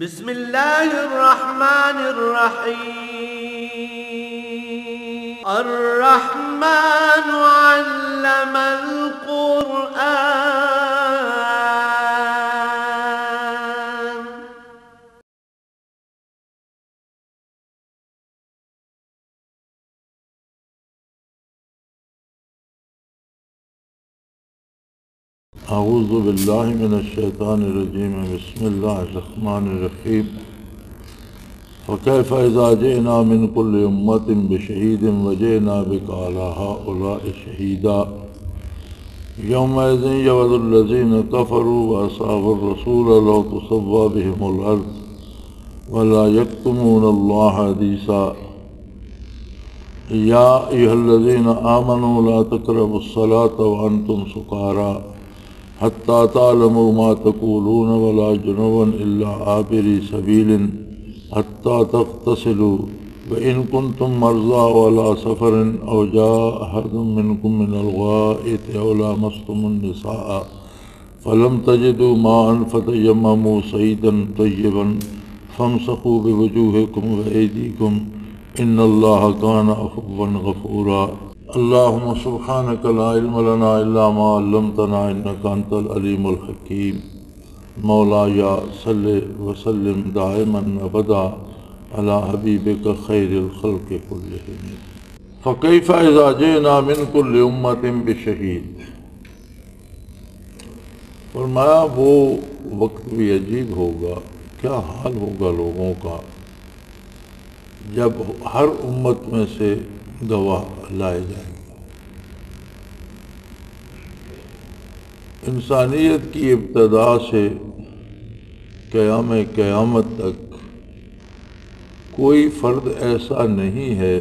بسم اللہ الرحمن الرحیم الرحمن علم القرآن اعوذ باللہ من الشیطان الرجیم بسم اللہ الرحمن الرحیم فکیف اذا جئنا من کل امت بشہید وجئنا بک علی ہؤلاء شہیدا یومئذ یود الذین کفروا واصحاب الرسول لو تسوی بهم الارض ولا یکتمون اللہ حدیثا یا ایھا الذین آمنوا لا تقربوا الصلاة وانتم سکارى حتى تعلموا ما تقولون ولا جنبا إلا عابري سبيل حتى تغتسلوا وإن كنتم مرضى ولا سفر أو جاء أحد منكم من الغائط أو لامستم النساء فلم تجدوا ماء فتيمموا صعيدا طيبا فامسحوا بوجوهكم وأيديكم إن الله كان عفوا غفورا اللهم سبحانك لا علم لنا إلا ما علمتنا إنك أنت العليم الحكيم مولاي صل وسلم دائما أبدا على حبيبك خير الخلق كلهم فكيف إذا جئنا من كل أمة بشهيد فرمایا وہ وقت بھی عجیب ہوگا، کیا حال ہوگا لوگوں کا جب ہر امت میں سے گواہ لائے جائیں گے۔ انسانیت کی ابتدا سے قیامت تک کوئی فرد ایسا نہیں ہے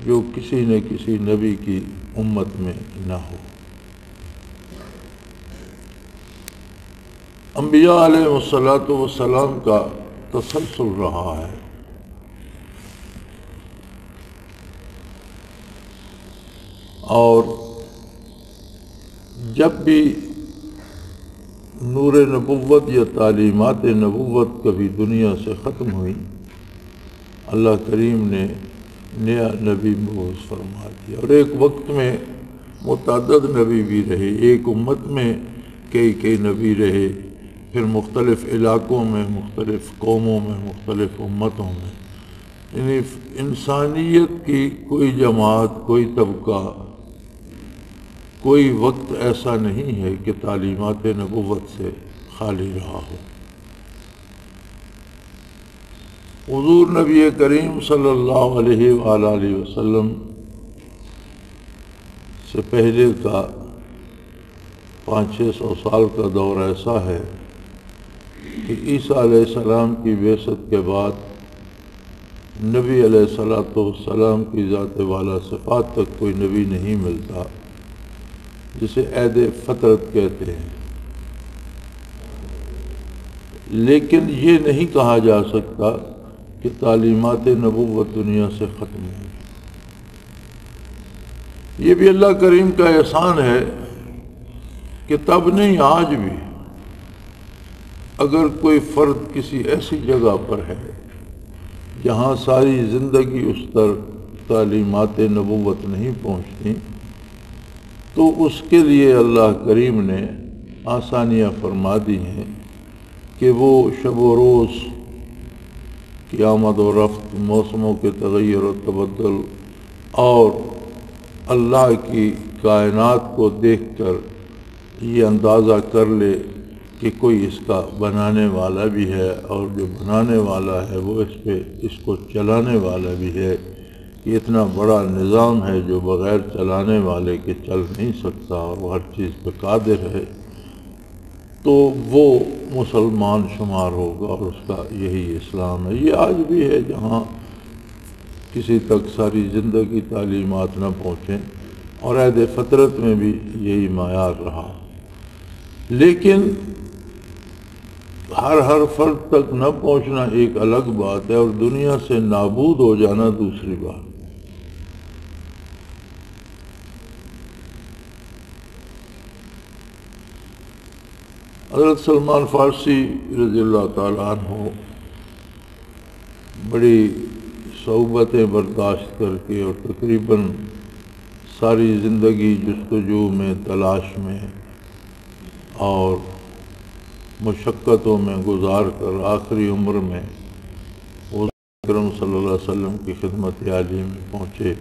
جو کسی نہ کسی نبی کی امت میں نہ ہو۔ انبیاء علیہ السلام کا تسلسل رہا ہے، اور جب بھی نور نبوت یا تعلیمات نبوت کبھی دنیا سے ختم ہوئی، اللہ کریم نے نیا نبی مبعوث فرما دیا، اور ایک وقت میں متعدد نبی بھی رہے، ایک امت میں کئی نبی رہے، پھر مختلف علاقوں میں، مختلف قوموں میں، مختلف امتوں میں، یعنی انسانیت کی کوئی جماعت، کوئی طبقہ، کوئی وقت ایسا نہیں ہے کہ تعلیمات نبوت سے خالی رہا ہو۔ حضور نبی کریم صلی اللہ علیہ وآلہ وسلم سے پہلے کا 500-600 سال کا دور ایسا ہے کہ عیسیٰ علیہ السلام کی بعثت کے بعد نبی علیہ السلام کی ذات والا صفات تک کوئی نبی نہیں ملتا، جسے عہد فطرت کہتے ہیں، لیکن یہ نہیں کہا جا سکتا کہ تعلیمات نبوت دنیا سے ختم ہو۔ یہ بھی اللہ کریم کا احسان ہے کہ تب نہیں آج بھی اگر کوئی فرد کسی ایسی جگہ پر ہے جہاں ساری زندگی اس تک تعلیمات نبوت نہیں پہنچتی، تو اس کے لیے اللہ کریم نے آسانیاں فرما دی ہیں کہ وہ شب و روز کی آمد و رفت، موسموں کے تغیر و تبدل، اور اللہ کی کائنات کو دیکھ کر یہ اندازہ کر لے کہ کوئی اس کا بنانے والا بھی ہے، اور جو بنانے والا ہے وہ اس کو چلانے والا بھی ہے، کہ اتنا بڑا نظام ہے جو بغیر چلانے والے کے چل نہیں سکتا، اور وہ ہر چیز پہ قادر ہے، تو وہ مسلمان شمار ہوگا، اور اس کا یہی اسلام ہے۔ یہ آج بھی ہے جہاں کسی تک ساری زندگی تعلیمات نہ پہنچیں، اور عہد فطرت میں بھی یہی معیار رہا، لیکن ہر فرد تک نہ پہنچنا ایک الگ بات ہے، اور دنیا سے نابود ہو جانا دوسری بات۔ حضرت سلمان فارسی رضی اللہ تعالیٰ عنہ بڑی صعوبتیں برداشت کر کے اور تقریباً ساری زندگی جستجو میں، تلاش میں اور مشقتوں میں گزار کر آخری عمر میں وہ اکرم صلی اللہ علیہ وسلم کی خدمت عالی میں پہنچے،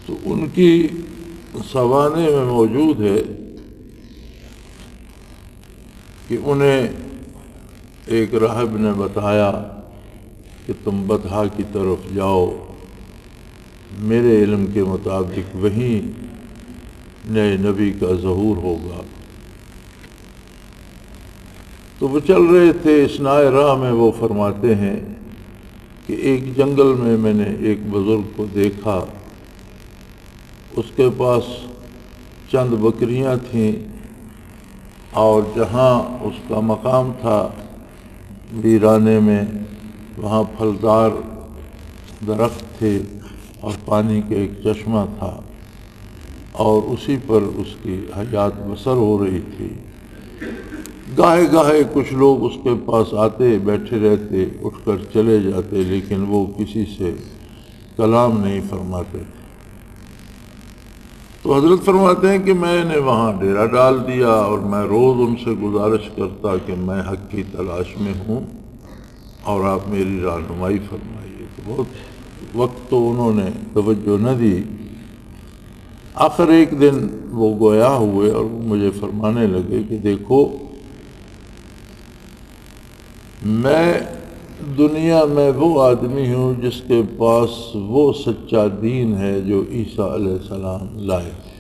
تو ان کی سوانح میں موجود ہے کہ انہیں ایک راہب نے بتایا کہ تم بطحا کی طرف جاؤ، میرے علم کے مطابق وہیں نئے نبی کا ظہور ہوگا۔ تو وہ چل رہے تھے، اثناء راہ میں وہ فرماتے ہیں کہ ایک جنگل میں میں نے ایک بزرگ کو دیکھا، اس کے پاس چند بکریاں تھیں اور جہاں اس کا مقام تھا ویرانے میں، وہاں پھلدار درخت تھے اور پانی کا ایک چشمہ تھا اور اسی پر اس کی حیات بسر ہو رہی تھی۔ گاہے گاہے کچھ لوگ اس کے پاس آتے، بیٹھے رہتے، اٹھ کر چلے جاتے، لیکن وہ کسی سے کلام نہیں فرماتے۔ تو حضرت فرماتے ہیں کہ میں نے وہاں ڈیرا ڈال دیا اور میں روز ان سے گزارش کرتا کہ میں حق کی تلاش میں ہوں اور آپ میری رہنمائی فرمائیے۔ تو بہت وقت تو انہوں نے توجہ نہ دی، آخر ایک دن وہ گویا ہوئے اور مجھے فرمانے لگے کہ دیکھو، میں دنیا میں وہ آدمی ہوں جس کے پاس وہ سچا دین ہے جو عیسیٰ علیہ السلام لائے تھے،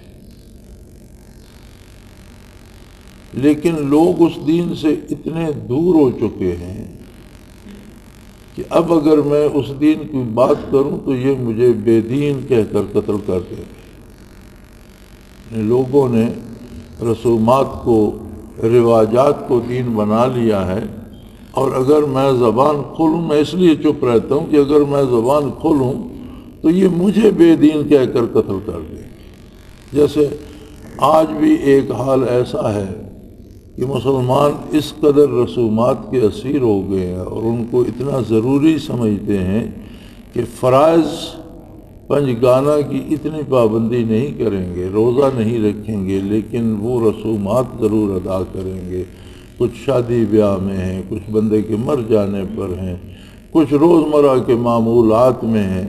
لیکن لوگ اس دین سے اتنے دور ہو چکے ہیں کہ اب اگر میں اس دین کی بات کروں تو یہ مجھے بے دین کہہ کر قتل کر دیں گے۔ لوگوں نے رسومات کو، رواجات کو دین بنا لیا ہے، اور اگر میں زبان کھولوں، میں اس لیے چپ رہتا ہوں کہ اگر میں زبان کھولوں تو یہ مجھے بے دین کہہ کر قتل کر دیں گے۔ جیسے آج بھی ایک حال ایسا ہے کہ مسلمان اس قدر رسومات کے اسیر ہو گئے ہیں اور ان کو اتنا ضروری سمجھتے ہیں کہ فرائض پنجگانہ کی اتنی پابندی نہیں کریں گے، روزہ نہیں رکھیں گے، لیکن وہ رسومات ضرور ادا کریں گے۔ کچھ شادی بیاہ میں ہیں، کچھ بندے کے مر جانے پر ہیں، کچھ روزمرہ کے معمولات میں ہیں،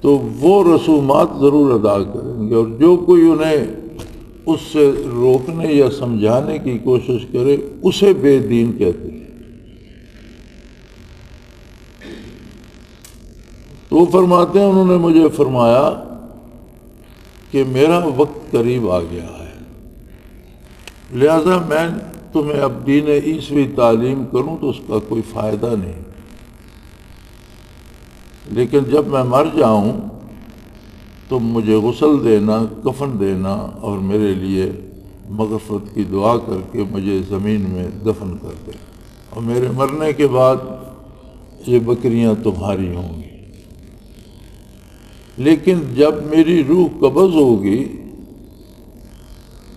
تو وہ رسومات ضرور ادا کریں گے، اور جو کوئی انہیں اس سے روکنے یا سمجھانے کی کوشش کرے اسے بے دین کہتے ہیں۔ تو وہ فرماتے ہیں، انہوں نے مجھے فرمایا کہ میرا وقت قریب آ گیا ہے، لہذا میں تمہیں اب دین عیسوی تعلیم کروں تو اس کا کوئی فائدہ نہیں، لیکن جب میں مر جاؤں تم مجھے غسل دینا، کفن دینا اور میرے لیے مغفرت کی دعا کر کے مجھے زمین میں دفن کر دے، اور میرے مرنے کے بعد یہ بکریاں تمہاری ہوں گی۔ لیکن جب میری روح قبض ہوگی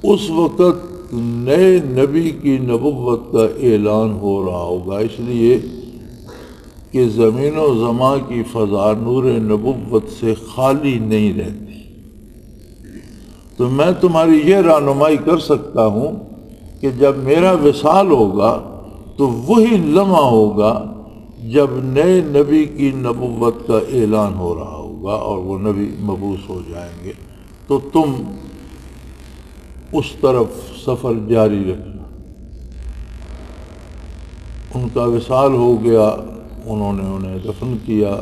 اس وقت نئے نبی کی نبوت کا اعلان ہو رہا ہوگا، اس لیے کہ زمین و زمان کی فضا نور نبوت سے خالی نہیں رہتی۔ تو میں تمہاری یہ رہنمائی کر سکتا ہوں کہ جب میرا وصال ہوگا تو وہی لمحہ ہوگا جب نئے نبی کی نبوت کا اعلان ہو رہا ہوگا اور وہ نبی مبعوث ہو جائیں گے، تو تم اس طرف سفر جاری رکھنا۔ ان کا وصال ہو گیا، انہوں نے انہیں دفن کیا،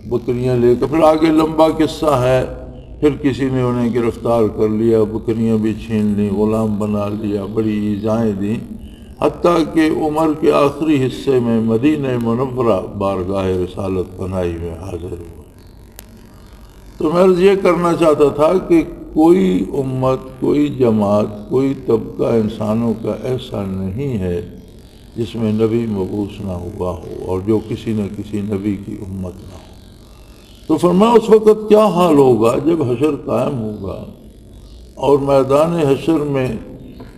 بکریاں لے کر، پھر آگے لمبا قصہ ہے، پھر کسی نے انہیں گرفتار کر لیا، بکریاں بھی چھین لیں، غلام بنا لیا، بڑی ایذائیں دیں، حتیٰ کہ عمر کے آخری حصے میں مدینہ منورہ بارگاہ رسالت پناہی میں حاضر ہوا۔ تو میں عرض یہ کرنا چاہتا تھا کہ کوئی امت، کوئی جماعت، کوئی طبقہ انسانوں کا ایسا نہیں ہے جس میں نبی مبعوث نہ ہوا ہو اور جو کسی نہ کسی نبی کی امت نہ ہو۔ تو فرمایا اس وقت کیا حال ہوگا جب حشر قائم ہوگا اور میدان حشر میں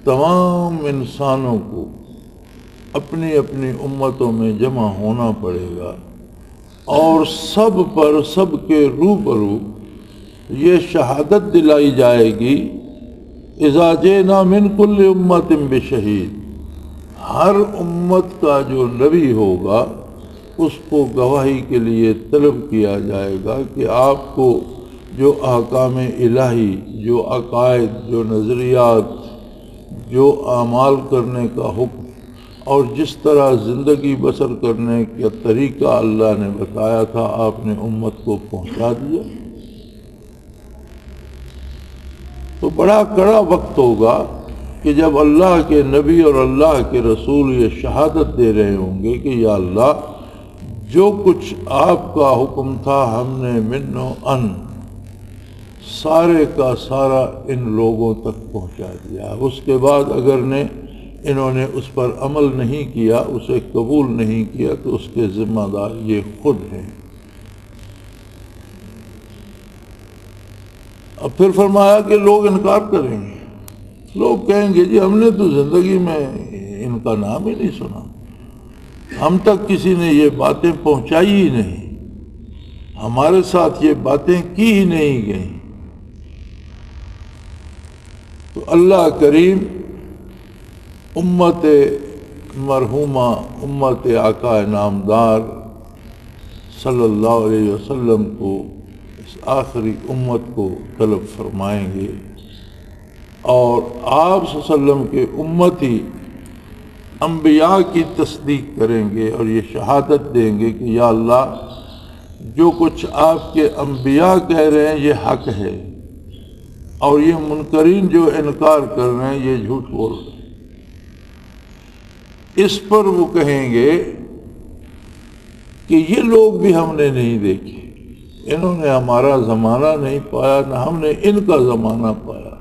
تمام انسانوں کو اپنی اپنی امتوں میں جمع ہونا پڑے گا، اور سب پر، سب کے روبرو یہ شہادت دلائی جائے گی، اذا جئنا من کل امت بشہید، ہر امت کا جو نبی ہوگا اس کو گواہی کے لیے طلب کیا جائے گا کہ آپ کو جو احکام الہی، جو عقائد، جو نظریات، جو اعمال کرنے کا حکم اور جس طرح زندگی بسر کرنے کا طریقہ اللہ نے بتایا تھا، آپ نے امت کو پہنچا دیا۔ تو بڑا کڑا وقت ہوگا کہ جب اللہ کے نبی اور اللہ کے رسول یہ شہادت دے رہے ہوں گے کہ یا اللہ، جو کچھ آپ کا حکم تھا ہم نے من و ان سارے کا سارا ان لوگوں تک پہنچا دیا۔ اس کے بعد اگر انہوں نے اس پر عمل نہیں کیا، اسے قبول نہیں کیا، تو اس کے ذمہ دار یہ خود ہیں۔ اب پھر فرمایا کہ لوگ انکار کریں گے، لوگ کہیں گے جی ہم نے تو زندگی میں ان کا نام ہی نہیں سنا، ہم تک کسی نے یہ باتیں پہنچائی ہی نہیں، ہمارے ساتھ یہ باتیں کی ہی نہیں گئیں۔ تو اللہ کریم امت مرحومہ، امت آقا نامدار صلی اللہ علیہ وسلم کو، اس آخری امت کو طلب فرمائیں گے، اور آپ صلی اللہ علیہ وسلم کے امتی انبیاء کی تصدیق کریں گے اور یہ شہادت دیں گے کہ یا اللہ، جو کچھ آپ کے انبیاء کہہ رہے ہیں یہ حق ہے، اور یہ منکرین جو انکار کر رہے ہیں یہ جھوٹ بول رہے ہیں۔ اس پر وہ کہیں گے کہ یہ لوگ بھی ہم نے نہیں دیکھے، انہوں نے ہمارا زمانہ نہیں پایا، نہ ہم نے ان کا زمانہ پایا،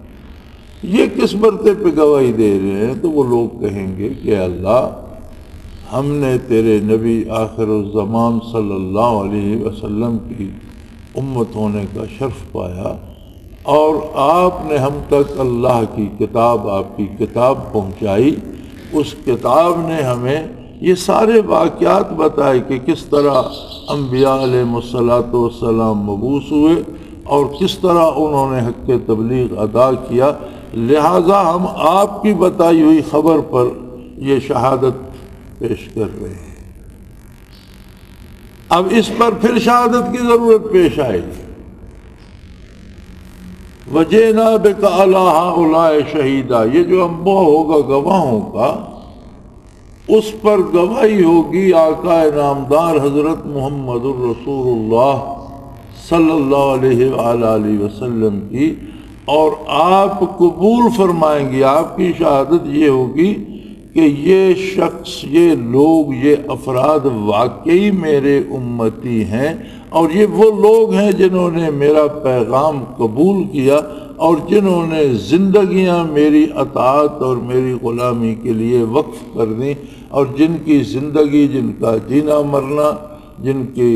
یہ کس برتے پہ گواہی دے رہے ہیں؟ تو وہ لوگ کہیں گے کہ اللہ، ہم نے تیرے نبی آخر الزمان صلی اللہ علیہ وسلم کی امت ہونے کا شرف پایا، اور آپ نے ہم تک اللہ کی کتاب، آپ کی کتاب پہنچائی، اس کتاب نے ہمیں یہ سارے واقعات بتائے کہ کس طرح انبیاء علیہ السلام مبعوث ہوئے اور کس طرح انہوں نے حق تبلیغ ادا کیا، لہٰذا ہم آپ کی بتائی ہوئی خبر پر یہ شہادت پیش کر رہے ہیں۔ اب اس پر پھر شہادت کی ضرورت پیش آئے گی، وَجِئْنَا بِكَ عَلَىٰ هَٰؤُلَاءِ شَهِيدًا، یہ جو انبیاء ہوگا گواہوں کا، اس پر گواہی ہوگی آقا نامدار حضرت محمد الرسول اللہ صلی اللہ علیہ وآلہ وسلم کی، اور آپ قبول فرمائیں گے، آپ کی شہادت یہ ہوگی کہ یہ شخص، یہ لوگ، یہ افراد واقعی میرے امتی ہیں، اور یہ وہ لوگ ہیں جنہوں نے میرا پیغام قبول کیا اور جنہوں نے زندگیاں میری اطاعت اور میری غلامی کے لیے وقف کر دیں، اور جن کی زندگی، جن کا جینا مرنا، جن کی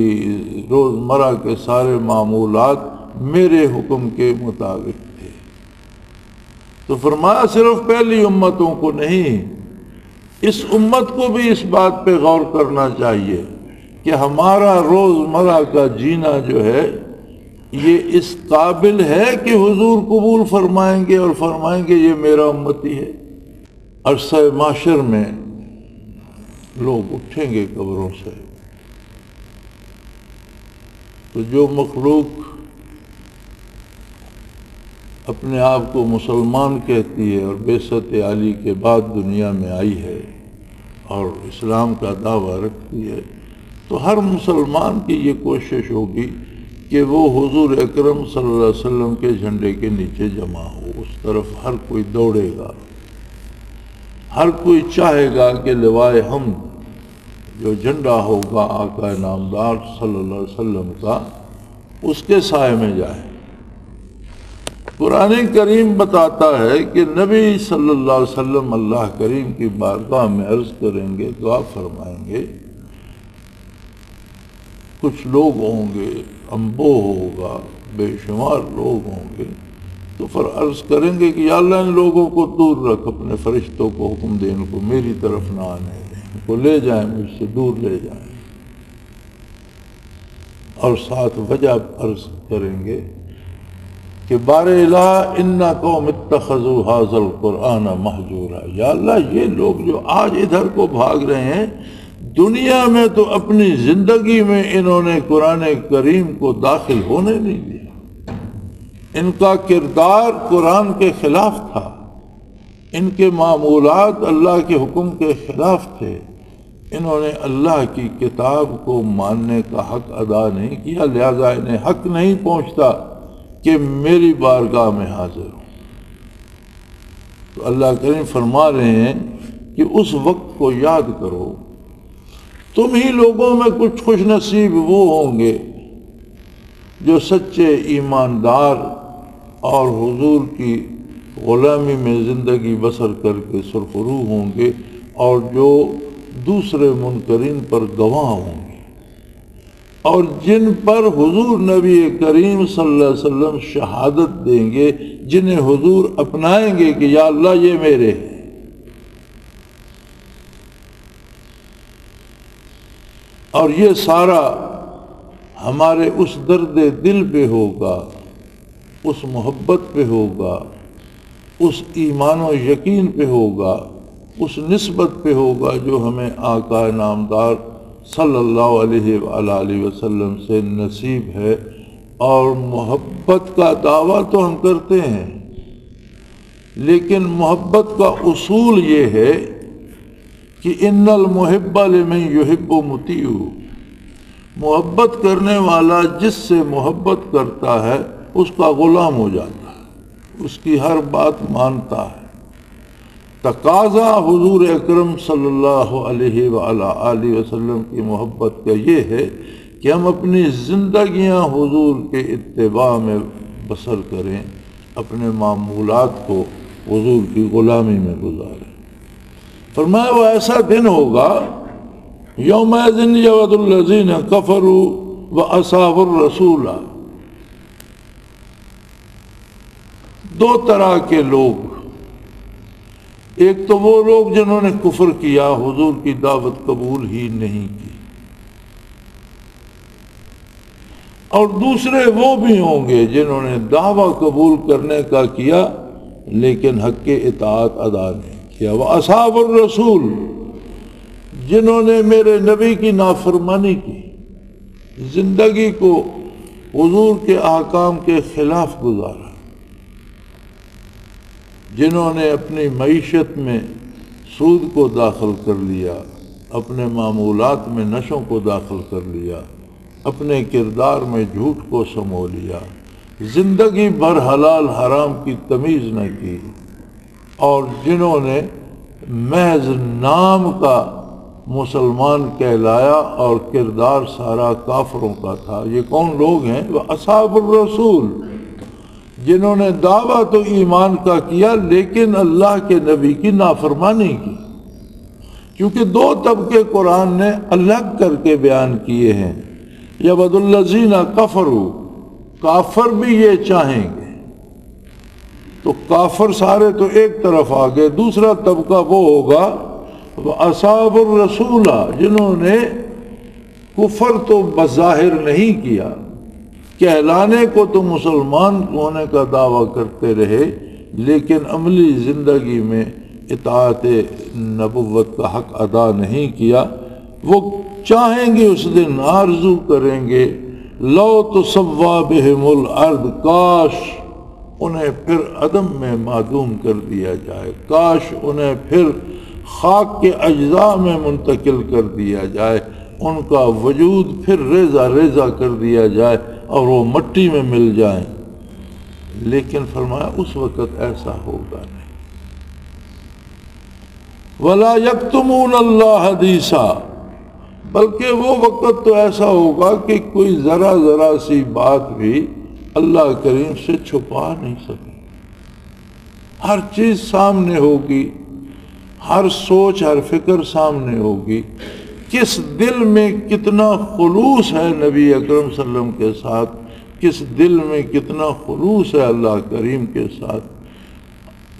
روزمرہ کے سارے معمولات میرے حکم کے مطابق تھے۔ تو فرمایا صرف پہلی امتوں کو نہیں، اس امت کو بھی اس بات پہ غور کرنا چاہیے کہ ہمارا روزمرہ کا جینا جو ہے یہ اس قابل ہے کہ حضور قبول فرمائیں گے اور فرمائیں گے یہ میرا امتی ہے۔ عرصہ معاشر میں لوگ اٹھیں گے قبروں سے، تو جو مخلوق اپنے آپ کو مسلمان کہتی ہے اور بعثت علی کے بعد دنیا میں آئی ہے اور اسلام کا دعویٰ رکھتی ہے، تو ہر مسلمان کی یہ کوشش ہوگی کہ وہ حضور اکرم صلی اللہ علیہ وسلم کے جھنڈے کے نیچے جمع ہو، اس طرف ہر کوئی دوڑے گا، ہر کوئی چاہے گا کہ لوائے حمد، جو جھنڈا ہوگا آقا نامدار صلی اللہ علیہ وسلم کا، اس کے سائے میں جائے۔ قرآن کریم بتاتا ہے کہ نبی صلی اللہ علیہ وسلم اللہ کریم کی بارگاہ میں عرض کریں گے، دعا فرمائیں گے، کچھ لوگ ہوں گے، انبو ہوگا، بے شمار لوگ ہوں گے، تو عرض کریں گے کہ یا اللہ ان لوگوں کو دور رکھ، اپنے فرشتوں کو حکم دے ان کو میری طرف نہ آنے دیں، ان کو لے جائیں، مجھ سے دور لے جائیں، اور ساتھ وجہ عرض کریں گے کہ بار الہ ان قوم اتخذوا ھذا القرآن مہجورا، یا اللہ یہ لوگ جو آج ادھر کو بھاگ رہے ہیں، دنیا میں تو اپنی زندگی میں انہوں نے قرآن کریم کو داخل ہونے نہیں دیا، ان کا کردار قرآن کے خلاف تھا، ان کے معمولات اللہ کے حکم کے خلاف تھے، انہوں نے اللہ کی کتاب کو ماننے کا حق ادا نہیں کیا، لہذا انہیں حق نہیں پہنچتا کہ میری بارگاہ میں حاضر ہوں۔ تو اللہ کریم فرما رہے ہیں کہ اس وقت کو یاد کرو، تم ہی لوگوں میں کچھ خوش نصیب وہ ہوں گے جو سچے ایماندار اور حضور کی غلامی میں زندگی بسر کر کے سرخرو ہوں گے، اور جو دوسرے منکرین پر گواہ ہوں گے، اور جن پر حضور نبی کریم صلی اللہ علیہ وسلم شہادت دیں گے، جنہیں حضور اپنائیں گے کہ یا اللہ یہ میرے ہیں۔ اور یہ سارا ہمارے اس درد دل پہ ہوگا، اس محبت پہ ہوگا، اس ایمان و یقین پہ ہوگا، اس نسبت پہ ہوگا جو ہمیں آقا نامدار صلی اللہ علیہ وآلہ وسلم سے نصیب ہے۔ اور محبت کا دعویٰ تو ہم کرتے ہیں، لیکن محبت کا اصول یہ ہے کہ ان المحب لمن یحب مطیع، محبت کرنے والا جس سے محبت کرتا ہے اس کا غلام ہو جاتا ہے، اس کی ہر بات مانتا ہے۔ تقاضا حضور اکرم صلی اللہ علیہ وآلہ وسلم کی محبت کا یہ ہے کہ ہم اپنی زندگیاں حضور کے اتباع میں بسر کریں، اپنے معمولات کو حضور کی غلامی میں گزاریں۔ فرمایا وہ ایسا دن ہوگا یومئذ یود الذین کفروا وعصوا الرسول، دو طرح کے لوگ، ایک تو وہ لوگ جنہوں نے کفر کیا، حضور کی دعوت قبول ہی نہیں کی، اور دوسرے وہ بھی ہوں گے جنہوں نے دعویٰ قبول کرنے کا کیا لیکن حق کے اطاعت ادا نہیں کیا۔ وَأَصْحَابُ الرَّسُولِ، جنہوں نے میرے نبی کی نافرمانی کی، زندگی کو حضور کے احکام کے خلاف گزارا، جنہوں نے اپنی معیشت میں سود کو داخل کر لیا، اپنے معمولات میں نشوں کو داخل کر لیا، اپنے کردار میں جھوٹ کو سمو لیا، زندگی بھر حلال حرام کی تمیز نہ کی، اور جنہوں نے محض نام کا مسلمان کہلایا اور کردار سارا کافروں کا تھا۔ یہ کون لوگ ہیں؟ وہ اصحاب الرسول، جنہوں نے دعویٰ تو ایمان کا کیا لیکن اللہ کے نبی کی نافرمانی کی، کیونکہ دو طبقے قرآن نے الگ کر کے بیان کیے ہیں۔ یود الذین کفروا، کافر بھی یہ چاہیں گے، تو کافر سارے تو ایک طرف آ گئے، دوسرا طبقہ وہ ہوگا اصحاب الرسول، جنہوں نے کفر تو بظاہر نہیں کیا، کہلانے کو تو مسلمان ہونے کا دعویٰ کرتے رہے لیکن عملی زندگی میں اطاعت نبوت کا حق ادا نہیں کیا۔ وہ چاہیں گے، اس دن آرزو کریں گے، لو تسوا بہم الارض، کاش انہیں پھر عدم میں معدوم کر دیا جائے، کاش انہیں پھر خاک کے اجزاء میں منتقل کر دیا جائے، ان کا وجود پھر ریزہ ریزہ کر دیا جائے اور وہ مٹی میں مل جائیں۔ لیکن فرمایا اس وقت ایسا ہوگا نہیں۔ وَلَا يَكْتُمُونَ اللَّهَ حَدِيثًا، بلکہ وہ وقت تو ایسا ہوگا کہ کوئی ذرا سی بات بھی اللہ کریم سے چھپا نہیں سکے، ہر چیز سامنے ہوگی، ہر سوچ ہر فکر سامنے ہوگی، کس دل میں کتنا خلوص ہے نبی اکرم صلی اللہ علیہ وسلم کے ساتھ، کس دل میں کتنا خلوص ہے اللہ کریم کے ساتھ،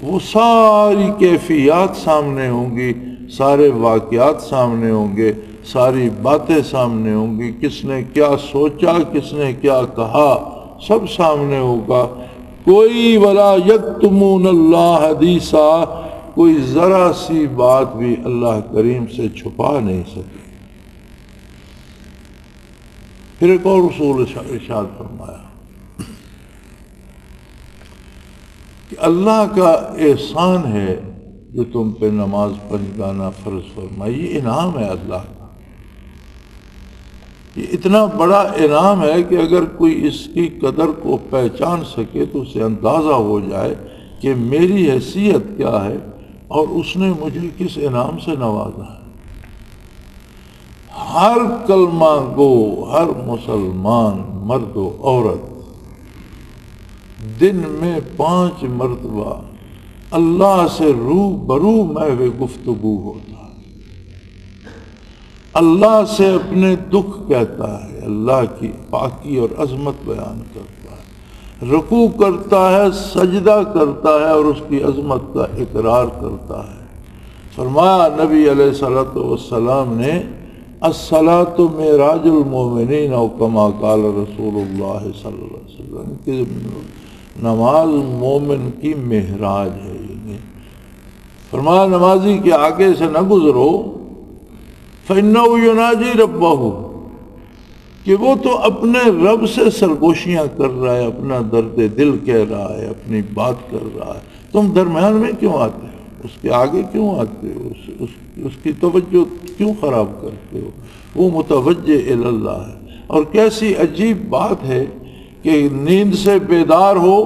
وہ ساری کیفیات سامنے ہوں گی، سارے واقعات سامنے ہوں گے، ساری باتیں سامنے ہوں گی، کس نے کیا سوچا، کس نے کیا کہا، سب سامنے ہوگا۔ کوئی ولا یکتمون اللہ حدیثا، کوئی ذرا سی بات بھی اللہ کریم سے چھپا نہیں سکے۔ پھر ایک اور اصول ارشاد فرمایا کہ اللہ کا احسان ہے جو تم پہ نماز پنجگانہ فرض فرمائی، یہ انعام ہے اللہ کا، یہ اتنا بڑا انعام ہے کہ اگر کوئی اس کی قدر کو پہچان سکے تو اسے اندازہ ہو جائے کہ میری حیثیت کیا ہے اور اس نے مجھے کس انعام سے نوازا ہے۔ ہر کلمہ گو، ہر مسلمان مرد و عورت دن میں 5 مرتبہ اللہ سے روبرو محو گفتگو ہوتا ہے، اللہ سے اپنے دکھ کہتا ہے، اللہ کی پاکی اور عظمت بیان کرتا ہے، رکوع کرتا ہے، سجدہ کرتا ہے اور اس کی عظمت کا اقرار کرتا ہے۔ فرمایا نبی علیہ الصلوۃ والسلام نے الصلاۃ معراج المومنین او کما قال رسول اللہ صلی اللہ علیہ وسلم کہ نماز مومن کی معراج ہے، یعنی فرمایا نمازی کے آگے سے نہ گزرو فَإِنَّهُ يُنَاجِي رَبَّهُ، کہ وہ تو اپنے رب سے سرگوشیاں کر رہا ہے، اپنا درد دل کہہ رہا ہے، اپنی بات کر رہا ہے، تم درمیان میں کیوں آتے ہو، اس کے آگے کیوں آتے ہو، اس کی توجہ کیوں خراب کرتے ہو، وہ متوجہ الی اللہ ہے۔ اور کیسی عجیب بات ہے کہ نیند سے بیدار ہو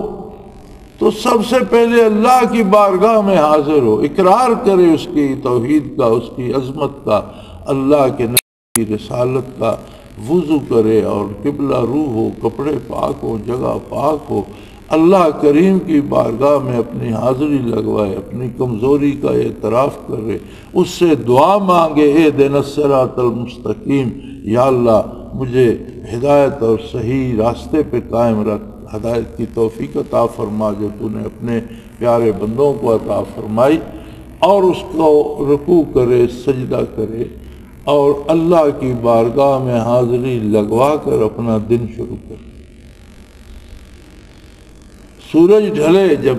تو سب سے پہلے اللہ کی بارگاہ میں حاضر ہو، اقرار کرے اس کی توحید کا، اس کی عظمت کا، اللہ کے نبی کی رسالت کا، وضو کرے اور قبلہ روح ہو، کپڑے پاک ہو، جگہ پاک ہو، اللہ کریم کی بارگاہ میں اپنی حاضری لگوائے، اپنی کمزوری کا اعتراف کرے، اس سے دعا مانگے اہدنا الصراط المستقیم، یا اللہ مجھے ہدایت اور صحیح راستے پہ قائم رکھ، ہدایت کی توفیق عطا فرما جو تو نے اپنے پیارے بندوں کو عطا فرمائی، اور اس کو رکوع کرے، سجدہ کرے اور اللہ کی بارگاہ میں حاضری لگوا کر اپنا دن شروع کرے۔ سورج ڈھلے جب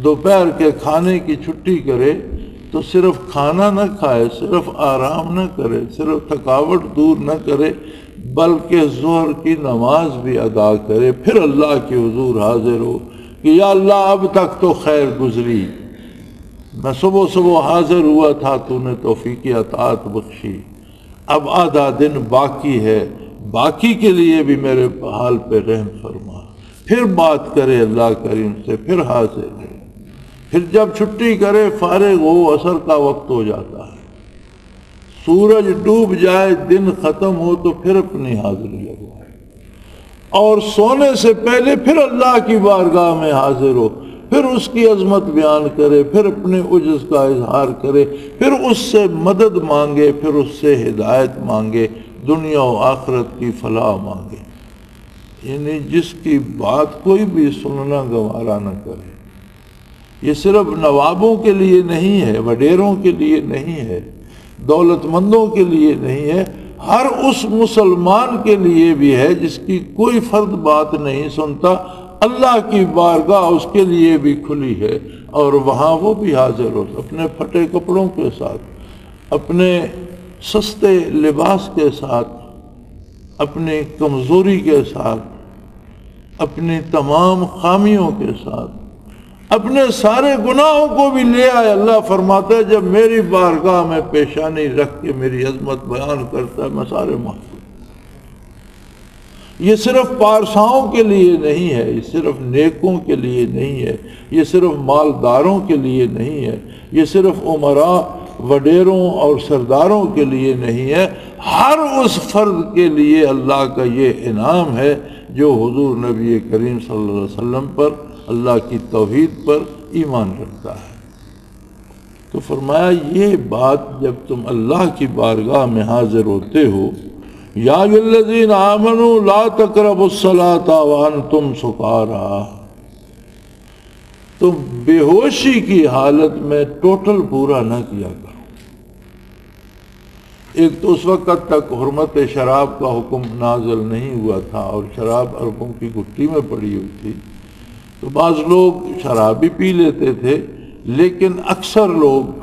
دوپہر کے کھانے کی چھٹی کرے تو صرف کھانا نہ کھائے، صرف آرام نہ کرے، صرف تھکاوٹ دور نہ کرے، بلکہ ظہر کی نماز بھی ادا کرے، پھر اللہ کے حضور حاضر ہو کہ یا اللہ اب تک تو خیر گزری، میں صبح صبح حاضر ہوا تھا، تو نے توفیق اطاعت بخشی، اب آدھا دن باقی ہے، باقی کے لیے بھی میرے حال پہ رحم فرما، پھر بات کرے اللہ کریم سے، پھر حاضر ہے، پھر جب چھٹی کرے فارغ ہو، عصر کا وقت ہو جاتا ہے، سورج ڈوب جائے، دن ختم ہو تو پھر اپنی حاضری لگوائے، اور سونے سے پہلے پھر اللہ کی بارگاہ میں حاضر ہو، پھر اس کی عظمت بیان کرے، پھر اپنے عجز کا اظہار کرے، پھر اس سے مدد مانگے، پھر اس سے ہدایت مانگے، دنیا و آخرت کی فلاح مانگے، یعنی جس کی بات کوئی بھی سننا گوارا نہ کرے۔ یہ صرف نوابوں کے لیے نہیں ہے، وڈیروں کے لیے نہیں ہے، دولت مندوں کے لیے نہیں ہے، ہر اس مسلمان کے لیے بھی ہے جس کی کوئی فرد بات نہیں سنتا، اللہ کی بارگاہ اس کے لیے بھی کھلی ہے، اور وہاں وہ بھی حاضر ہو، اپنے پھٹے کپڑوں کے ساتھ، اپنے سستے لباس کے ساتھ، اپنی کمزوری کے ساتھ، اپنی تمام خامیوں کے ساتھ، اپنے سارے گناہوں کو بھی لے آئے۔ اللہ فرماتا ہے جب میری بارگاہ میں پیشانی رکھ کے میری عظمت بیان کرتا ہے میں سارے محفوظ۔ یہ صرف پارساؤں کے لیے نہیں ہے، یہ صرف نیکوں کے لیے نہیں ہے، یہ صرف مالداروں کے لیے نہیں ہے، یہ صرف عمراء، وڈیروں اور سرداروں کے لیے نہیں ہے، ہر اس فرد کے لیے اللہ کا یہ انعام ہے جو حضور نبی کریم صلی اللہ علیہ وسلم پر، اللہ کی توحید پر ایمان رکھتا ہے۔ تو فرمایا یہ بات جب تم اللہ کی بارگاہ میں حاضر ہوتے ہو یا ایھا الذین آمنوا لا تقربوا الصلاۃ وانتم سکارا، تم بے ہوشی کی حالت میں ٹوٹل پورا نہ کیا کرو۔ ایک تو اس وقت تک حرمت شراب کا حکم نازل نہیں ہوا تھا اور شراب عربوں کی گٹی میں پڑی ہوئی تھی، تو بعض لوگ شراب بھی پی لیتے تھے، لیکن اکثر لوگ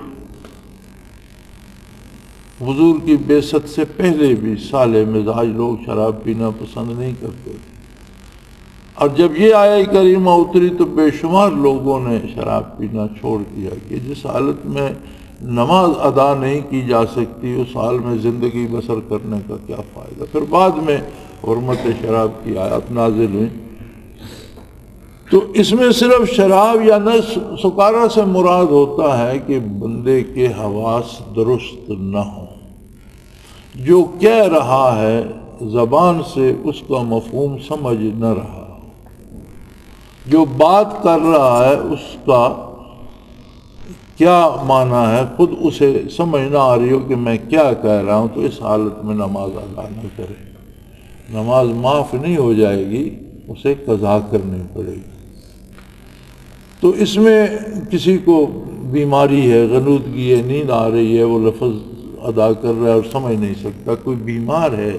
حضور کی بعثت سے پہلے بھی صالح مزاج لوگ شراب پینا پسند نہیں کرتے تھے، اور جب یہ آیہ کریمہ اتری تو بے شمار لوگوں نے شراب پینا چھوڑ دیا کہ جس حالت میں نماز ادا نہیں کی جا سکتی اس حال میں زندگی بسر کرنے کا کیا فائدہ۔ پھر بعد میں حرمت شراب کی آیات نازل ہوئی۔ تو اس میں صرف شراب یا نہ سکارا سے مراد ہوتا ہے کہ بندے کے حواس درست نہ ہوں، جو کہہ رہا ہے زبان سے اس کا مفہوم سمجھ نہ رہا، جو بات کر رہا ہے اس کا کیا معنی ہے خود اسے سمجھ نہ آ رہی ہو کہ میں کیا کہہ رہا ہوں، تو اس حالت میں نماز ادا نہ کرے، نماز معاف نہیں ہو جائے گی، اسے قضا کرنی پڑے گی۔ تو اس میں کسی کو بیماری ہے، غنودگی ہے، نیند آ رہی ہے، وہ لفظ ادا کر رہا ہے اور سمجھ نہیں سکتا، کوئی بیمار ہے،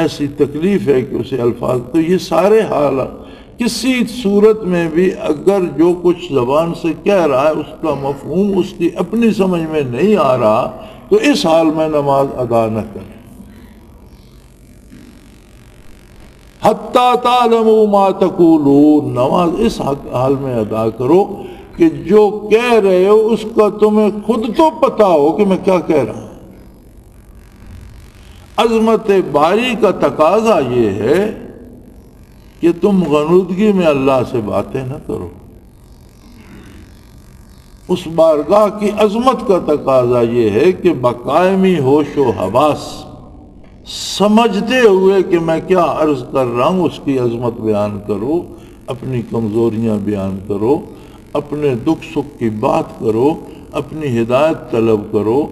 ایسی تکلیف ہے کہ اسے الفاظ، تو یہ سارے حالات کسی صورت میں بھی اگر جو کچھ زبان سے کہہ رہا ہے اس کا مفہوم اس کی اپنی سمجھ میں نہیں آ رہا، تو اس حال میں نماز ادا نہ کرے۔ حَتَّى تَعْلَمُوا مَا تَقُولُونَ، نماز اس حال میں ادا کرو کہ جو کہہ رہے ہو اس کا تمہیں خود تو پتا ہو کہ میں کیا کہہ رہا ہوں۔ عظمت باری کا تقاضا یہ ہے کہ تم غنودگی میں اللہ سے باتیں نہ کرو، اس بارگاہ کی عظمت کا تقاضا یہ ہے کہ بقائمی ہوش و حواس سمجھتے ہوئے کہ میں کیا عرض کر رہا ہوں اس کی عظمت بیان کرو، اپنی کمزوریاں بیان کرو، اپنے دکھ سکھ کی بات کرو، اپنی ہدایت طلب کرو،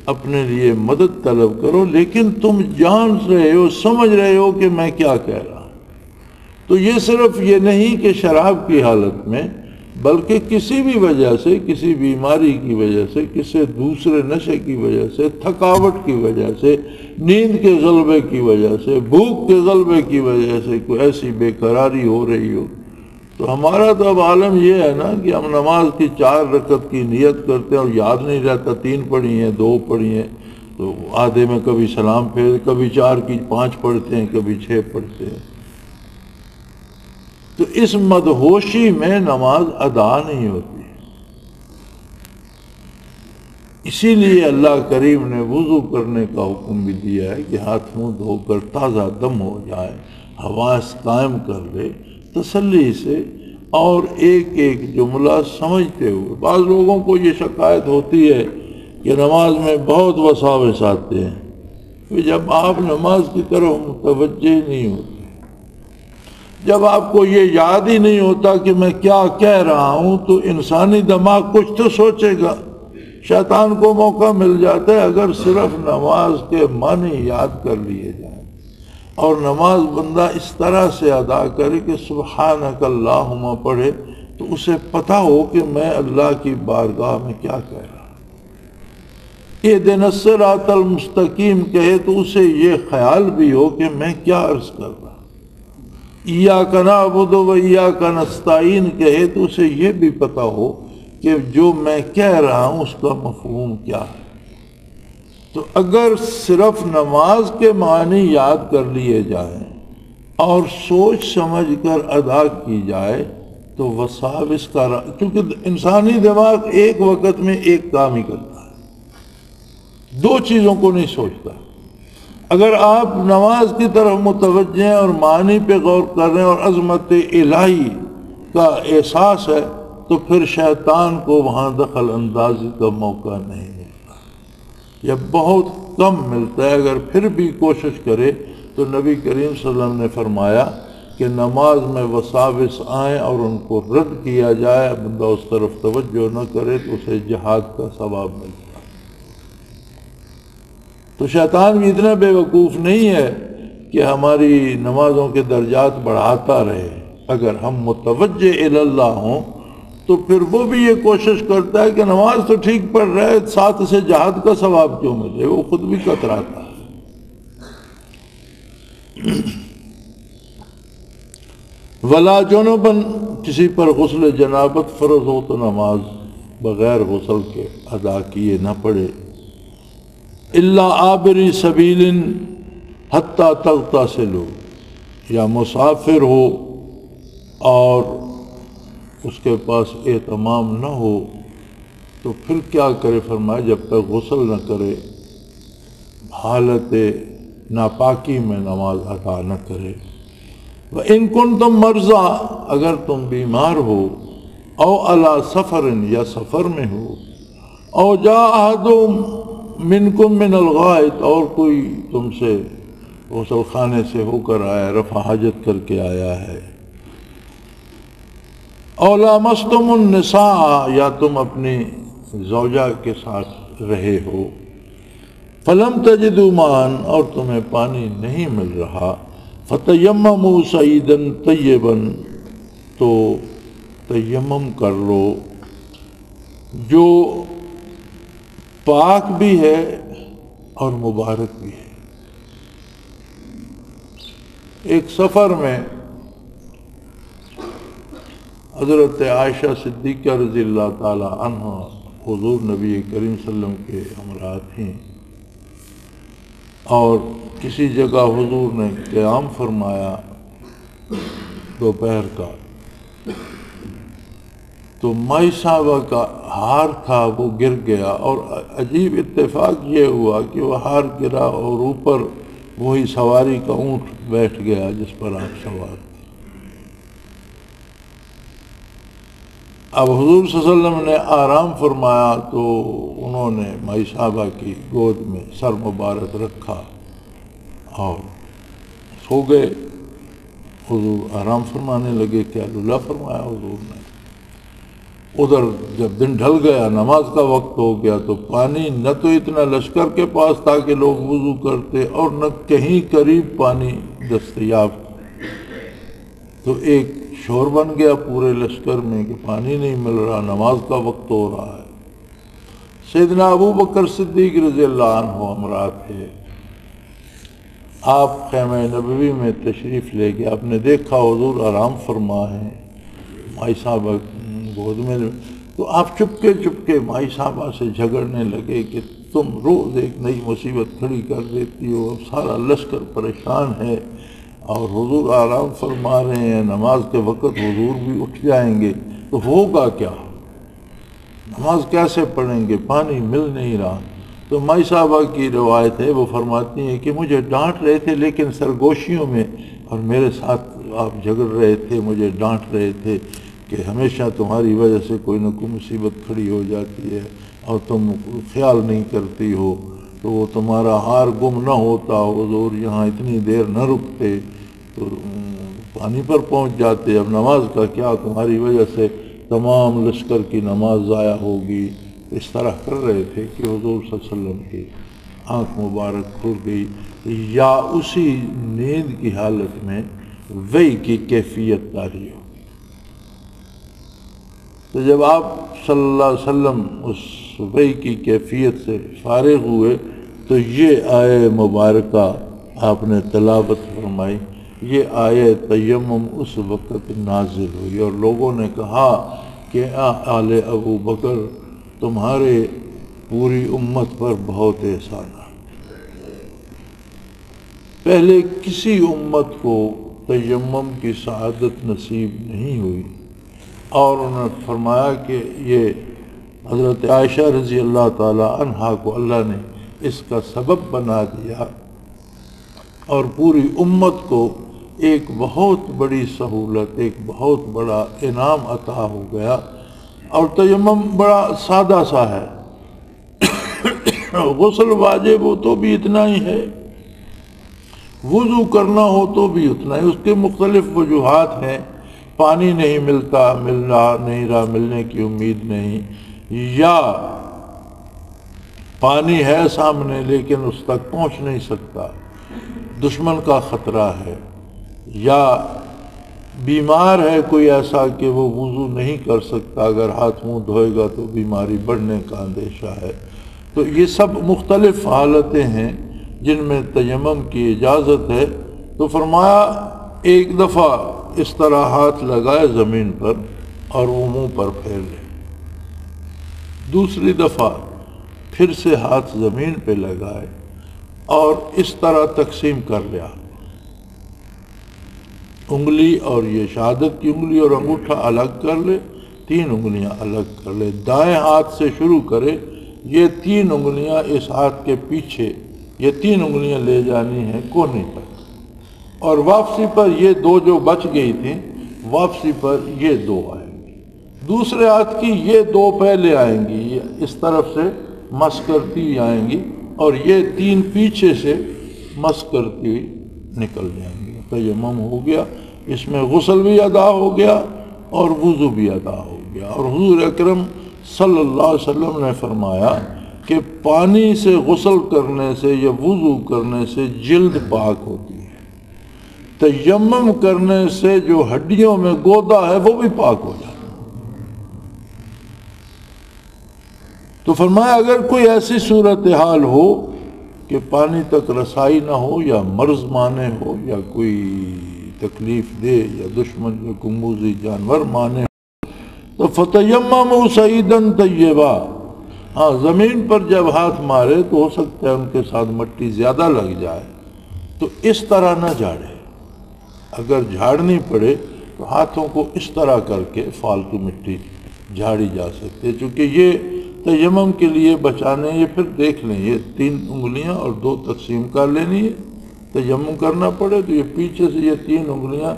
اپنے لیے مدد طلب کرو، لیکن تم جان رہے ہو، سمجھ رہے ہو کہ میں کیا کہہ رہا ہوں۔ تو یہ صرف یہ نہیں کہ شراب کی حالت میں، بلکہ کسی بھی وجہ سے، کسی بیماری کی وجہ سے، کسی دوسرے نشے کی وجہ سے، تھکاوٹ کی وجہ سے، نیند کے غلبے کی وجہ سے، بھوک کے غلبے کی وجہ سے کوئی ایسی بے قراری ہو رہی ہو، تو ہمارا تو اب عالم یہ ہے نا کہ ہم نماز کی 4 رکعت کی نیت کرتے ہیں اور یاد نہیں رہتا 3 پڑھی ہیں 2 پڑھی ہیں، تو آدھے میں کبھی سلام پھیر، کبھی 4 کی 5 پڑھتے ہیں، کبھی 6 پڑھتے ہیں، تو اس مدہوشی میں نماز ادا نہیں ہوتی۔ اسی لیے اللہ کریم نے وضو کرنے کا حکم بھی دیا ہے کہ ہاتھ منہ دھو کر تازہ دم ہو جائے، حواس قائم کر لے تسلی سے، اور ایک ایک جملہ سمجھتے ہوئے۔ بعض لوگوں کو یہ شکایت ہوتی ہے کہ نماز میں بہت وساوس آتے ہیں، کہ جب آپ نماز کی طرف متوجہ نہیں ہوتے، جب آپ کو یہ یاد ہی نہیں ہوتا کہ میں کیا کہہ رہا ہوں، تو انسانی دماغ کچھ تو سوچے گا۔ شیطان کو موقع مل جاتا ہے اگر صرف نماز کے معنی یاد کر لیے جائیں، اور نماز بندہ اس طرح سے ادا کرے کہ سبحانک اللہم پڑھے، تو اسے پتہ ہو کہ میں اللہ کی بارگاہ میں کیا کہہ رہا ہوں۔ اہدنا الصراط المستقیم کہے تو اسے یہ خیال بھی ہو کہ میں کیا عرض کر رہا ہوں۔ ایاک نعبد و ایاک نستعین کہے تو اسے یہ بھی پتہ ہو کہ جو میں کہہ رہا ہوں اس کا مفہوم کیا ہے۔ تو اگر صرف نماز کے معنی یاد کر لیے جائیں اور سوچ سمجھ کر ادا کی جائے تو وساوس کا کیونکہ انسانی دماغ ایک وقت میں ایک کام ہی کرتا ہے، 2 چیزوں کو نہیں سوچتا۔ اگر آپ نماز کی طرف متوجہ ہیں اور معنی پہ غور کر رہے ہیں اور عظمت الہی کا احساس ہے، تو پھر شیطان کو وہاں دخل اندازی کا موقع نہیں ملتا، یا بہت کم ملتا ہے۔ اگر پھر بھی کوشش کرے تو نبی کریم صلی اللہ علیہ وسلم نے فرمایا کہ نماز میں وساوس آئیں اور ان کو رد کیا جائے، بندہ اس طرف توجہ نہ کرے تو اسے جہاد کا ثواب ملتا۔ تو شیطان بھی اتنا بے وقوف نہیں ہے کہ ہماری نمازوں کے درجات بڑھاتا رہے. اگر ہم متوجہ الی اللہ ہوں تو پھر وہ بھی یہ کوشش کرتا ہے کہ نماز تو ٹھیک پڑھ رہے، ساتھ سے جہاد کا ثواب کیوں ملے، وہ خود بھی کتراتا ہے. ولا جنباً، کسی پر غسل جنابت فرض ہو تو نماز بغیر غسل کے ادا کیے نہ پڑے. الا عابری سبیل حتی تغتسلوا، یا مسافر ہو اور اس کے پاس اہتمام نہ ہو تو پھر کیا کرے؟ فرمایا جب تک غسل نہ کرے حالت ناپاکی میں نماز ادا نہ کرے. وَإِن كُنتُم مَرْضَىٰ، اگر تم بیمار ہو، او علی سفر، یا سفر میں ہو، او جاء احد منکم من الغائط، اور کوئی تم سے غسل خانے سے ہو کر آیا، رفع حاجت کر کے آیا ہے. او لامستم النساء، یا تم اپنی زوجہ کے ساتھ رہے ہو. فلم تجدوا ماء، اور تمہیں پانی نہیں مل رہا. فتیمموا صعیدا طیبا، تو تیمم کر لو جو پاک بھی ہے اور مبارک بھی ہے. ایک سفر میں حضرت عائشہ صدیقہ رضی اللہ تعالی عنہ حضور نبی کریم صلی اللہ علیہ وسلم کے ہمراہ تھیں، اور کسی جگہ حضور نے قیام فرمایا دوپہر کا، تو مائی صاحبہ کا ہار تھا وہ گر گیا، اور عجیب اتفاق یہ ہوا کہ وہ ہار گرا اور اوپر وہی سواری کا اونٹ بیٹھ گیا جس پر آپ سوار تھے. اب حضور صلی اللہ علیہ وسلم نے آرام فرمایا تو انہوں نے مائی صاحبہ کی گود میں سر مبارک رکھا اور سو گئے. حضور آرام فرمانے لگے، کیا اللہ فرمایا حضور نے. ادھر جب دن ڈھل گیا، نماز کا وقت ہو گیا، تو پانی نہ تو اتنا لشکر کے پاس تھا کہ لوگ وضو کرتے، اور نہ کہیں قریب پانی دستیاب. تو ایک شور بن گیا پورے لشکر میں کہ پانی نہیں مل رہا، نماز کا وقت ہو رہا ہے. سیدنا ابو بکر صدیق رضی اللہ عنہ ہمراہ تھے. آپ خیمہ نبوی میں تشریف لے گئے، آپ نے دیکھا حضور آرام فرما ہیں، مائی صاحبہ گود میں. تو آپ چپکے مائی صاحبہ سے جھگڑنے لگے کہ تم روز ایک نئی مصیبت کھڑی کر دیتی ہو، اب سارا لشکر پریشان ہے اور حضور آرام فرما رہے ہیں، نماز کے وقت حضور بھی اٹھ جائیں گے تو ہوگا کیا، نماز کیسے پڑھیں گے، پانی مل نہیں رہا. تو مائی صاحبہ کی روایت ہے، وہ فرماتی ہیں کہ مجھے ڈانٹ رہے تھے لیکن سرگوشیوں میں، اور میرے ساتھ آپ جھگڑ رہے تھے، مجھے ڈانٹ رہے تھے کہ ہمیشہ تمہاری وجہ سے کوئی نہ کوئی مصیبت کھڑی ہو جاتی ہے اور تم خیال نہیں کرتی ہو. تو وہ تمہارا ہار گم نہ ہوتا، حضور یہاں اتنی دیر نہ رکتے تو پانی پر پہنچ جاتے. اب نماز کا کیا، تمہاری وجہ سے تمام لشکر کی نماز ضائع ہوگی. اس طرح کر رہے تھے کہ حضور صلی اللہ علیہ وسلم کی آنکھ مبارک کھل گئی، یا اسی نیند کی حالت میں وحی کی کیفیت طاری ہو. تو جب آپ صلی اللہ علیہ وسلم اس وحی کی کیفیت سے فارغ ہوئے تو یہ آیہ مبارکہ آپ نے تلاوت فرمائی. یہ آیہ تیمم اس وقت نازل ہوئی، اور لوگوں نے کہا کہ آل ابو بکر تمہارے پوری امت پر بہت احسان ہے. پہلے کسی امت کو تیمم کی سعادت نصیب نہیں ہوئی. اور انہوں نے فرمایا کہ یہ حضرت عائشہ رضی اللہ تعالی عنہا کو اللہ نے اس کا سبب بنا دیا، اور پوری امت کو ایک بہت بڑی سہولت، ایک بہت بڑا انعام عطا ہو گیا. اور تیمم بڑا سادہ سا ہے، غسل واجب ہو تو بھی اتنا ہی ہے، وضو کرنا ہو تو بھی اتنا ہی. اس کے مختلف وجوہات ہیں، پانی نہیں ملتا، ملنا نہیں رہا، ملنے کی امید نہیں، یا پانی ہے سامنے لیکن اس تک پہنچ نہیں سکتا، دشمن کا خطرہ ہے یا بیمار ہے کوئی ایسا کہ وہ وضو نہیں کر سکتا، اگر ہاتھ منہ دھوئے گا تو بیماری بڑھنے کا اندیشہ ہے، تو یہ سب مختلف حالتیں ہیں جن میں تیمم کی اجازت ہے۔ تو فرمایا ایک دفعہ اس طرح ہاتھ لگائے زمین پر اور وہ منہ پر پھیر لے، دوسری دفعہ پھر سے ہاتھ زمین پہ لگائے اور اس طرح تقسیم کر لیا، انگلی اور یہ شہادت کی انگلی اور انگوٹھا الگ کر لے، 3 انگلیاں الگ کر لے، دائیں ہاتھ سے شروع کرے، یہ 3 انگلیاں اس ہاتھ کے پیچھے، یہ 3 انگلیاں لے جانی ہیں کونے تک، اور واپسی پر یہ 2 جو بچ گئی تھیں واپسی پر یہ 2 آئیں گی، دوسرے ہاتھ کی یہ 2 پہلے آئیں گی، یہ اس طرف سے مس کرتی ہوئی آئیں گی اور یہ 3 پیچھے سے مس کرتی ہوئی نکل جائیں گی۔ تیمم ہو گیا، اس میں غسل بھی ادا ہو گیا اور وضو بھی ادا ہو گیا۔ اور حضور اکرم صلی اللہ علیہ وسلم نے فرمایا کہ پانی سے غسل کرنے سے یا وضو کرنے سے جلد پاک ہوتی ہے، تیمم کرنے سے جو ہڈیوں میں گودا ہے وہ بھی پاک ہو جاتا ہے۔ تو فرمایا اگر کوئی ایسی صورتحال ہو کہ پانی تک رسائی نہ ہو یا مرض مانے ہو یا کوئی تکلیف دے یا دشمن یا کموزی جانور مانے ہو تو فتیمموا صعیدا طیبا، ہاں زمین پر جب ہاتھ مارے تو ہو سکتا ہے ان کے ساتھ مٹی زیادہ لگ جائے تو اس طرح نہ جھاڑے، اگر جھاڑنی پڑے تو ہاتھوں کو اس طرح کر کے فالتو مٹی جھاڑی جا سکتی ہے، چونکہ یہ تیمم کے لیے بچانے، یہ پھر دیکھ لیں یہ 3 انگلیاں اور 2 تقسیم کر لینی ہے، تیمم کرنا پڑے تو یہ پیچھے سے یہ 3 انگلیاں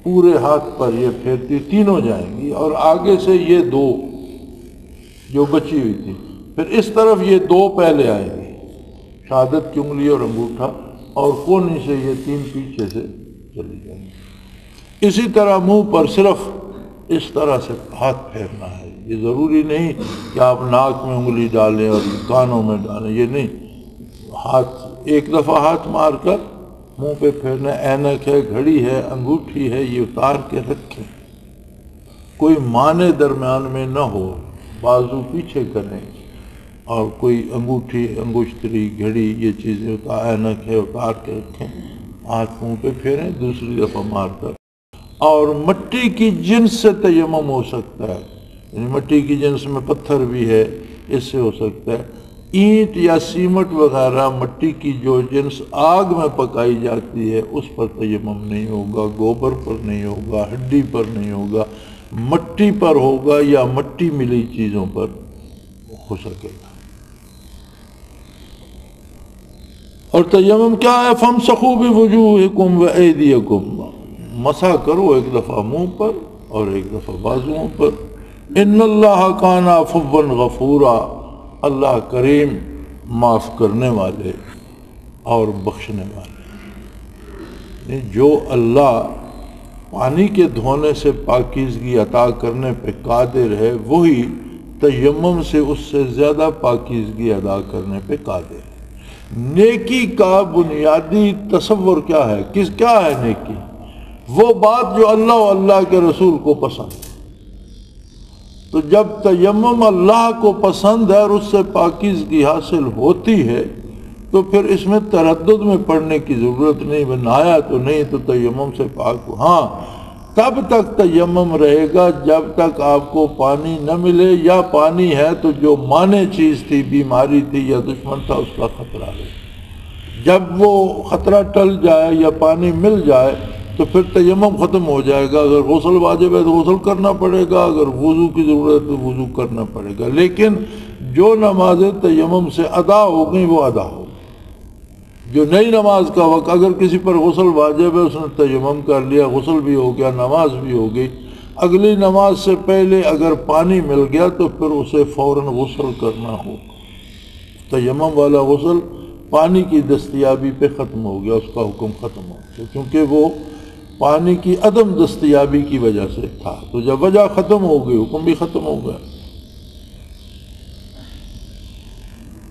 پورے ہاتھ پر یہ پھیرتی تینوں جائیں گی اور آگے سے یہ 2 جو بچی ہوئی تھی پھر اس طرف یہ 2 پہلے آئیں گی، شہادت کی انگلی اور انگوٹھا، اور کونی سے یہ 3 پیچھے سے چلی جائیں گی۔ اسی طرح منہ پر صرف اس طرح سے ہاتھ پھیرنا ہے، یہ ضروری نہیں کہ آپ ناک میں انگلی ڈالیں اور کانوں میں ڈالیں، یہ نہیں، ہاتھ ایک دفعہ ہاتھ مار کر منہ پہ پھیرنا، اینک ہے، گھڑی ہے، انگوٹھی ہے، یہ اتار کے رکھیں، کوئی معنی درمیان میں نہ ہو، بازو پیچھے کریں اور کوئی انگوٹھی، انگشتری، گھڑی، یہ چیزیں اینک ہے اتار کے رکھیں، ہاتھ منہ پہ پھیریں، دوسری دفعہ مار کر۔ اور مٹی کی جنس سے تیمم ہو سکتا ہے، یعنی مٹی کی جنس میں پتھر بھی ہے، اس سے ہو سکتا ہے، اینٹ یا سیمٹ وغیرہ مٹی کی جو جنس آگ میں پکائی جاتی ہے اس پر تیمم نہیں ہوگا، گوبر پر نہیں ہوگا، ہڈی پر نہیں ہوگا، مٹی پر ہوگا یا مٹی ملی چیزوں پر ہو سکے گا۔ اور تیمم کیا ہے؟ فَامْسَحُوا بِوُجُوهِكُمْ وَأَيْدِيَكُمْ، مسح کرو ایک دفعہ منہ پر اور ایک دفعہ بازوؤں پر۔ ان اللہ کان عفوا غفورا، اللہ کریم معاف کرنے والے اور بخشنے والے، جو اللہ پانی کے دھونے سے پاکیزگی عطا کرنے پہ قادر ہے وہی تیمم سے اس سے زیادہ پاکیزگی ادا کرنے پہ قادر ہے۔ نیکی کا بنیادی تصور کیا ہے؟ کیا ہے نیکی؟ وہ بات جو اللہ و اللہ کے رسول کو پسند ہے۔ تو جب تیمم اللہ کو پسند ہے اور اس سے پاکیزگی حاصل ہوتی ہے تو پھر اس میں تردد میں پڑنے کی ضرورت نہیں، بنایا تو نہیں تو تیمم سے پاک ہو۔ ہاں تب تک تیمم رہے گا جب تک آپ کو پانی نہ ملے، یا پانی ہے تو جو مانے چیز تھی، بیماری تھی یا دشمن تھا، اس کا خطرہ ہے۔ جب وہ خطرہ ٹل جائے یا پانی مل جائے تو پھر تیمم ختم ہو جائے گا۔ اگر غسل واجب ہے تو غسل کرنا پڑے گا، اگر وضو کی ضرورت ہے تو وضو کرنا پڑے گا، لیکن جو نمازیں تیمم سے ادا ہو گئیں وہ ادا ہو گئی۔ جو نئی نماز کا وقت، اگر کسی پر غسل واجب ہے، اس نے تیمم کر لیا، غسل بھی ہو گیا، نماز بھی ہو گئی، اگلی نماز سے پہلے اگر پانی مل گیا تو پھر اسے فوراً غسل کرنا ہوگا۔ تیمم والا غسل پانی کی دستیابی پہ ختم ہو گیا، اس کا حکم ختم ہو گیا، کیونکہ وہ پانی کی عدم دستیابی کی وجہ سے تھا، تو جب وجہ ختم ہو گئی حکم بھی ختم ہو گیا۔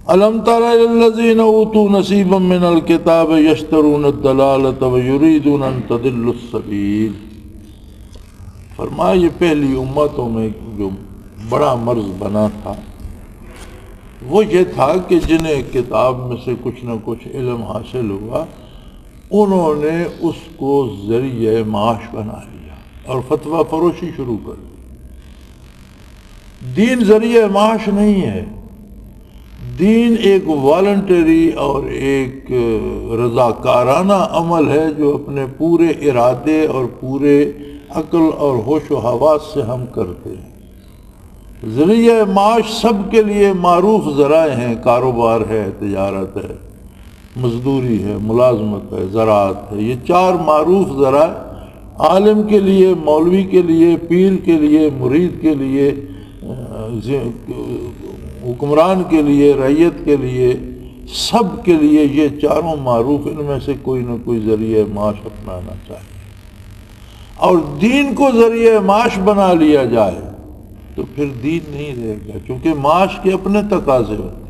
الم تر الی الذین اوتوا نصیبا من الکتاب یشترون الضلالۃ ویریدون ان تضلوا السبیل. فرمایا یہ پہلی امتوں میں جو بڑا مرض بنا تھا وہ یہ تھا کہ جنہیں کتاب میں سے کچھ نہ کچھ علم حاصل ہوا انہوں نے اس کو ذریعہ معاش بنا لیا اور فتویٰ فروشی شروع کر دی. دین ذریعہ معاش نہیں ہے. دین ایک والنٹری اور ایک رضاکارانہ عمل ہے جو اپنے پورے ارادے اور پورے عقل اور ہوش و حواس سے ہم کرتے ہیں. ذریعہ معاش سب کے لیے معروف ذرائع ہیں. کاروبار ہے، تجارت ہے، مزدوری ہے، ملازمت ہے، زراعت ہے. یہ 4 معروف ذرائع عالم کے لیے، مولوی کے لیے، پیر کے لیے، مرید کے لیے، حکمران کے لیے، رعیت کے لیے، سب کے لیے یہ 4 معروف، ان میں سے کوئی نہ کوئی ذریعہ معاش اپنانا چاہیے. اور دین کو ذریعہ معاش بنا لیا جائے تو پھر دین نہیں رہے گا، کیونکہ معاش کے اپنے تقاضے ہوتے ہیں.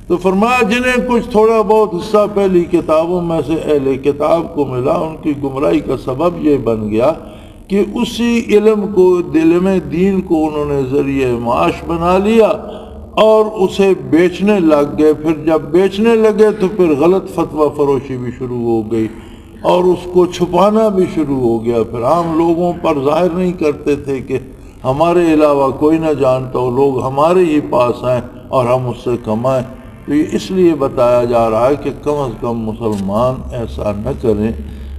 تو فرمایا جنہیں کچھ تھوڑا بہت حصہ پہلی کتابوں میں سے اہل کتاب کو ملا، ان کی گمراہی کا سبب یہ بن گیا کہ اسی علم کو، علم دین کو انہوں نے ذریعہ معاش بنا لیا اور اسے بیچنے لگ گئے. پھر جب بیچنے لگے تو پھر غلط فتویٰ فروشی بھی شروع ہو گئی اور اس کو چھپانا بھی شروع ہو گیا. پھر عام لوگوں پر ظاہر نہیں کرتے تھے کہ ہمارے علاوہ کوئی نہ جانتا ہو، لوگ ہمارے ہی پاس آئیں اور ہم اس سے کمائیں. تو یہ اس لیے بتایا جا رہا ہے کہ کم از کم مسلمان ایسا نہ کریں.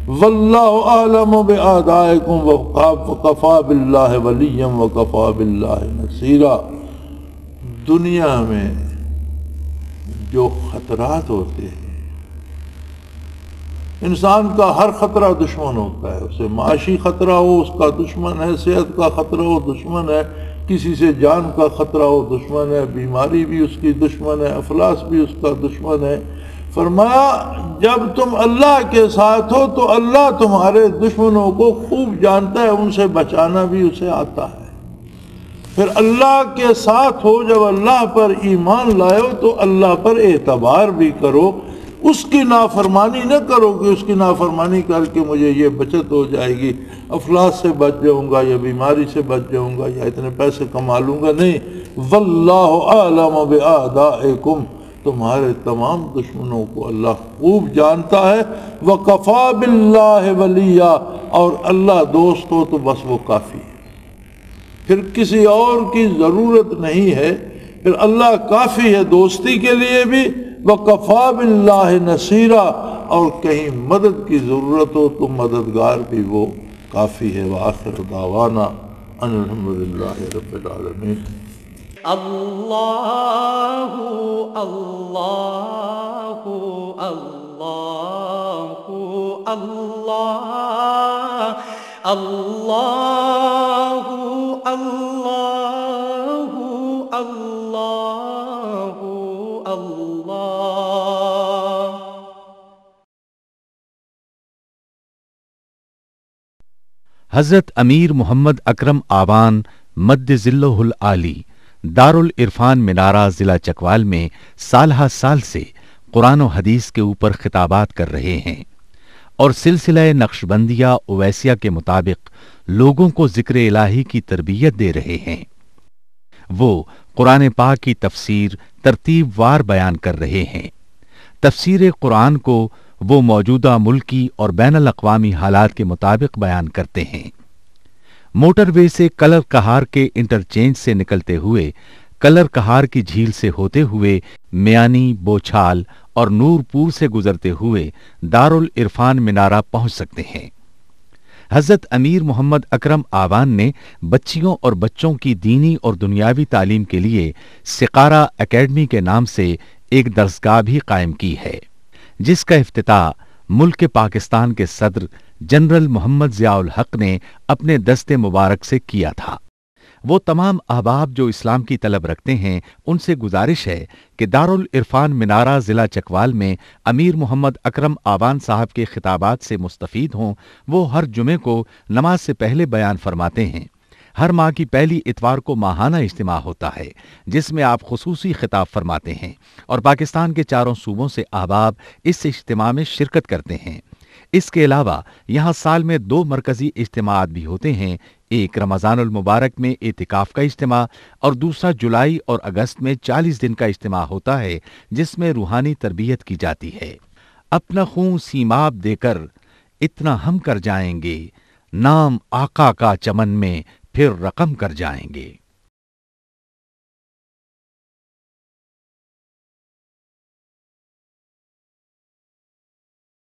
واللہ اعلم باعدائکم وکفی باللہ ولیا وکفی باللہ نصیرا. دنیا میں جو خطرات ہوتے ہیں، انسان کا ہر خطرہ دشمن ہوتا ہے. اسے معاشی خطرہ ہو اس کا دشمن ہے، صحت کا خطرہ ہو دشمن ہے، کسی سے جان کا خطرہ ہو دشمن ہے، بیماری بھی اس کی دشمن ہے، افلاس بھی اس کا دشمن ہے. فرمایا جب تم اللہ کے ساتھ ہو تو اللہ تمہارے دشمنوں کو خوب جانتا ہے، ان سے بچانا بھی اسے آتا ہے. پھر اللہ کے ساتھ ہو، جب اللہ پر ایمان لائے ہو تو اللہ پر اعتبار بھی کرو. اس کی نافرمانی نہ کرو کہ اس کی نافرمانی کر کے مجھے یہ بچت ہو جائے گی، افلاس سے بچ جاؤں گا یا بیماری سے بچ جاؤں گا یا اتنے پیسے کما لوں گا. نہیں، واللہ اعلم باعدائکم، تمہارے تمام دشمنوں کو اللہ خوب جانتا ہے. وکفی باللہ ولیا، اور اللہ دوست ہو تو بس وہ کافی ہے، پھر کسی اور کی ضرورت نہیں ہے. پھر اللہ کافی ہے دوستی کے لیے بھی. وکفی باللہ نصیرا، اور کہیں مدد کی ضرورت ہو تو مددگار بھی وہ کافی ہے. وآخر دعوانا ان الحمدللہ رب العالمین. اللہ اللہ اللہ اللہ اللہ اللہ اللہ اللہ. حضرت امیر محمد اکرم آوان مد ذلہ العالی دارالعرفان منارہ ضلع چکوال میں سالہ سال سے قرآن و حدیث کے اوپر خطابات کر رہے ہیں اور سلسلہ نقشبندیہ اویسیہ کے مطابق لوگوں کو ذکر الہی کی تربیت دے رہے ہیں. وہ قرآن پاک کی تفسیر ترتیب وار بیان کر رہے ہیں. تفسیر قرآن کو وہ موجودہ ملکی اور بین الاقوامی حالات کے مطابق بیان کرتے ہیں. موٹر وے سے کلر کہار کے انٹرچینج سے نکلتے ہوئے کلر کہار کی جھیل سے ہوتے ہوئے میانی، بوچھال اور نورپور سے گزرتے ہوئے دارالعرفان منارہ پہنچ سکتے ہیں. حضرت امیر محمد اکرم آوان نے بچیوں اور بچوں کی دینی اور دنیاوی تعلیم کے لیے سقارہ اکیڈمی کے نام سے ایک درسگاہ بھی قائم کی ہے، جس کا افتتاح ملک پاکستان کے صدر جنرل محمد ضیاء الحق نے اپنے دست مبارک سے کیا تھا. وہ تمام احباب جو اسلام کی طلب رکھتے ہیں ان سے گزارش ہے کہ دارالعرفان منارہ ضلع چکوال میں امیر محمد اکرم آوان صاحب کے خطابات سے مستفید ہوں. وہ ہر جمعے کو نماز سے پہلے بیان فرماتے ہیں. ہر ماہ کی پہلی اتوار کو ماہانہ اجتماع ہوتا ہے جس میں آپ خصوصی خطاب فرماتے ہیں اور پاکستان کے چاروں صوبوں سے احباب اس اجتماع میں شرکت کرتے ہیں۔ اس کے علاوہ یہاں سال میں 2 مرکزی اجتماعات بھی ہوتے ہیں، ایک رمضان المبارک میں اعتکاف کا اجتماع اور دوسرا جولائی اور اگست میں 40 دن کا اجتماع ہوتا ہے جس میں روحانی تربیت کی جاتی ہے۔ اپنا خون سیماب دے کر اتنا ہم کر جائیں گے، نام آقا کا چمن میں پھر رقم کر جائیں گے۔